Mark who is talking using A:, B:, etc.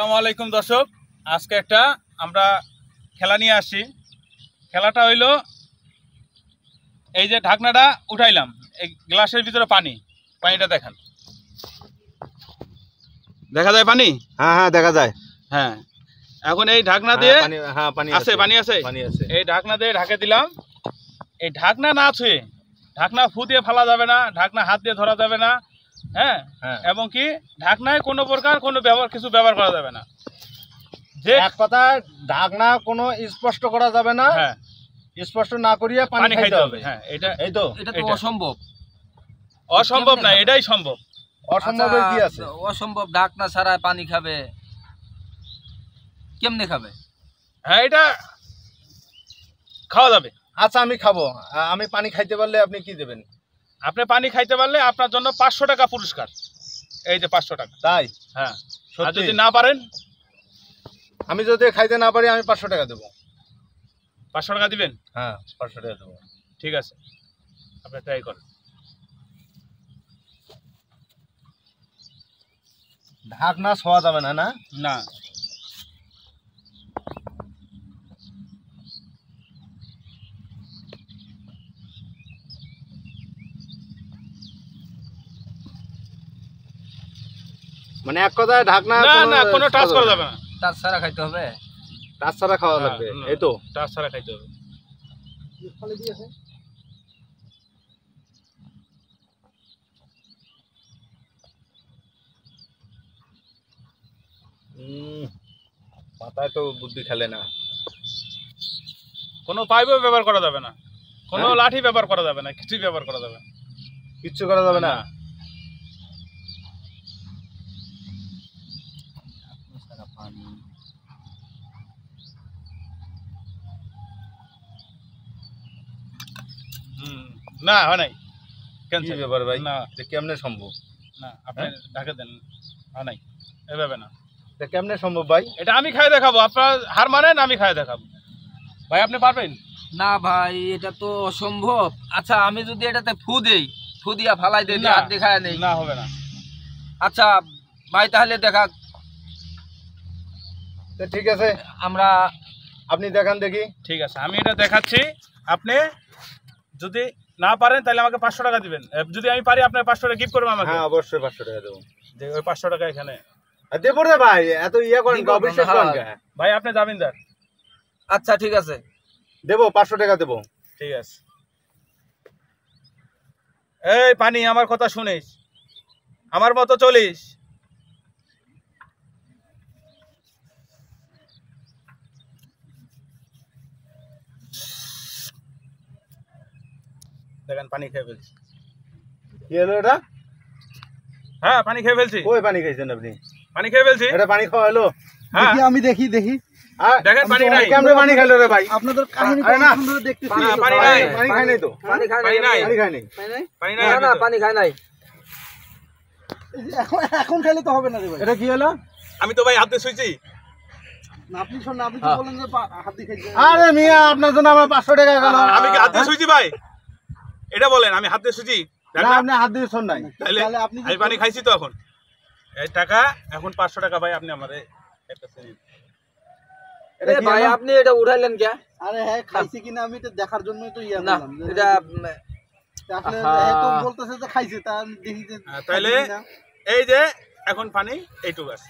A: আসসালামু আলাইকুম দর্শক, আজকে একটা আমরা খেলা নিয়ে আসছি। খেলাটা হইল এই যে ঢাকনাটা উঠাইলাম, এই গ্লাসের ভিতরে পানিটা দেখান। দেখা যায় পানি?
B: হ্যাঁ হ্যাঁ দেখা যায়।
A: হ্যাঁ, এখন এই ঢাকনা দিয়ে
B: পানি আছে।
A: এই ঢাকনা দিয়ে ঢাকে দিলাম। এই ঢাকনা না ছুঁয়ে, ঢাকনা ফু দিয়ে ফেলা যাবে না, ঢাকনা হাত দিয়ে ধরা যাবে না। হ্যাঁ, এবং কি ঢাকনায় কোনো প্রকার কোনো কিছু ব্যবহার করা যাবে না। যে
B: এক কথায় ঢাকনা কোনো স্পষ্ট করা যাবে না। হ্যাঁ, স্পষ্ট না করিয়ে পানি খাইতে হবে।
A: হ্যাঁ,
C: এটা তো
A: অসম্ভব না, এটাই সম্ভব।
B: অসম্ভবের কি আছে?
C: অসম্ভব ঢাকনা ছাড়া পানি খাবে, কেমনে খাবে?
A: হ্যাঁ, এটা খাওয়া যাবে।
B: আচ্ছা আমি খাবো। আমি পানি খাইতে পারলে আপনি কি দেবেন?
A: আপনি পানি খাইতে পারলে আপনার জন্য 500 টাকা পুরস্কার। এই যে 500 টাকা।
B: তাই?
A: হ্যাঁ, আর যদি না পারেন,
B: আমি যদি খাইতে না পারি আমি 500 টাকা দেবো।
A: 500 টাকা দিবেন?
B: হ্যাঁ 500 টাকা দেবো।
A: ঠিক আছে, আপনি ট্রাই করেন।
B: ঢাকনা ছোঁয়া যাবে না? না
A: না।
B: মানে এক কথায় ঢাকনা
A: না, কোনো টাচ করা যাবে না।
C: টাচ ছাড়া খাইতে হবে?
B: টাচ ছাড়া খাওয়া লাগবে। এই তো
A: টাচ ছাড়া খাইতে হবে।
B: মাথায় তো বুদ্ধি খেলে না।
A: কোনো পাইপও ব্যবহার করা যাবে না, কোনো লাঠি ব্যবহার করা যাবে না, কিছুই ব্যবহার করা যাবে না।
B: কিচ্ছু করা যাবে না।
A: না হয় নাই।
B: কি ব্যাপার ভাই?
A: না,
B: কেমনে সম্ভব?
A: না, আপনি ঢাকে দেন। হয় নাই, এভাবে না।
B: কেমনে সম্ভব ভাই?
A: এটা আমি খাই দেখাবো। আপনার হার মানেন, আমি খাই দেখাবো। ভাই আপনি পারবেন?
C: না ভাই, এটা তো অসম্ভব। আচ্ছা আমি যদি এটাতে ফু দেই, ফু দিয়া ফালাই দেই, হাত দেখায় নেই,
A: না হবে না।
C: আচ্ছা ভাই তাহলে দেখা।
B: ঠিক আছে, আপনি দেখান দেখি।
A: ঠিক আছে, আমি এটা দেখাচ্ছি। আপনি যদি না পারেন তাহলে আমাকে 500 টাকা দিবেন। যদি আমি পারি আপনার 500 টাকা গিফট করবেন আমাকে।
B: হ্যাঁ অবশ্যই 500 টাকা দেবো।
A: ওই 500 টাকা এখানে
B: দেবো রে ভাই। এত ইয়া করেন, অবিশ্বাস করেন
A: ভাই, আপনি জামিনদার।
C: আচ্ছা ঠিক আছে,
B: দেবো 500 টাকা দেবো।
A: ঠিক আছে। এই পানি, আমার কথা শুনিস, আমার মতো চলিস। দেখেন পানি খেয়ে ফেলছি।
B: কি হলো এটা?
A: হ্যাঁ, পানি খেয়ে ফেলছি।
B: কই পানি খাইছেন আপনি?
A: পানি খেয়ে ফেলছি।
B: এটা পানি খাওয়া হলো?
A: হ্যাঁ
B: আমি দেখি।
A: দেখেন পানি নাই।
B: কেমনে পানি খাইলো রে ভাই?
D: আপনাদের কাহিনী সুন্দর দেখতেছি।
A: পানি নাই।
B: পানি খাই নাই তো।
C: পানি খায়
A: পানি নাই।
B: পানি খাই নাই।
A: পানি নাই।
C: না পানি খায় নাই।
D: এখন খাইলে তো হবে না রে ভাই।
B: এটা কি হলো?
A: আমি তো ভাই হাতে শুইছি।
D: আপনি শোনেন, আপনি তো বলেন যে হাত দিয়ে খাইছেন।
B: আরে মিয়া, আপনার জন্য আমার 500 টাকা গেল।
A: আমি কি হাতে শুইছি ভাই? এটা বলেন, আমি হাতে শুইছি?
B: না, আপনি হাত দিয়ে শোন নাই।
A: তাহলে আমি পানি খাইছি তো। এখন এই টাকা, এখন 500 টাকা ভাই আপনি আমারে একটা দিন।
C: এ ভাই আপনি এটা উঠাইলেন কে?
D: আরে হ্যাঁ, খাইছি কিনা আমি এটা দেখার জন্যই তো ইয়া
C: না
D: বললাম।
C: এটা
D: আসলে তো বলতেছে যে খাইছে, তা দেখি যে
A: তাহলে এই যে এখন পানি এইটুকু আছে।